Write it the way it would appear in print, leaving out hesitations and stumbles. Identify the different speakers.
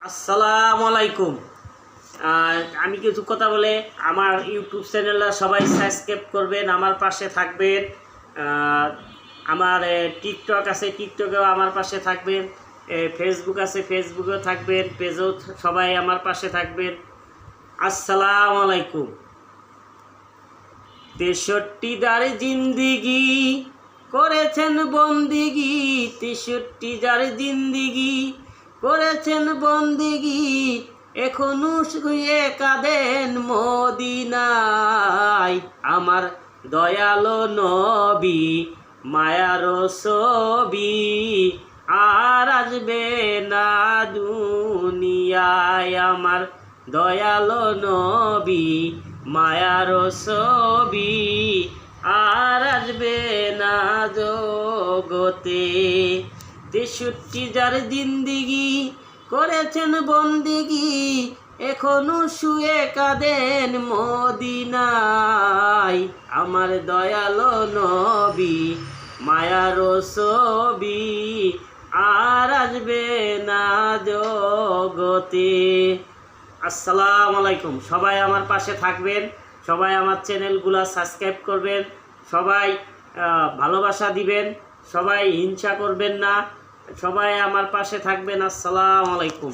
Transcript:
Speaker 1: আসসালামু আলাইকুম। আমি কিছু কথা বলে আমার ইউটিউব চ্যানেলটা সবাই সাবস্ক্রাইব করবেন, আমার পাশে থাকবেন। আমার টিকটক আছে, টিকটকেও আমার পাশে থাকবেন। ফেসবুক আছে, ফেসবুকেও থাকবেন, পেজেও সবাই আমার পাশে থাকবেন। আসসালামু আলাইকুম। 63 যার জিন্দিগি করেছেন বন্দিগি, 63 যার জিন্দিগি করেছেন বন্দিগি, এখনো শুয়ে কাঁদেন মদিনায়। আমার দয়ালো নবী মায়ার ছবি আর আসবে না দুনিয়ায়। আমার দয়ালো নবী মায়ার ছবি আর আসবে না জগতে। 63 যার জিন্দিগি করেছেন বন্দিগি, এখনো শুয়ে কাঁদেন মদিনায়। আমার দয়ালো নবী মায়ার ছবি আর আসবে না জগতে। আসসালামু আলাইকুম। সবাই আমার পাশে থাকবেন, সবাই আমার চ্যানেলগুলো সাবস্ক্রাইব করবেন, সবাই ভালোবাসা দিবেন, সবাই হিংসা করবেন না, সবাই আমার পাশে থাকবেন। আসসালামু আলাইকুম।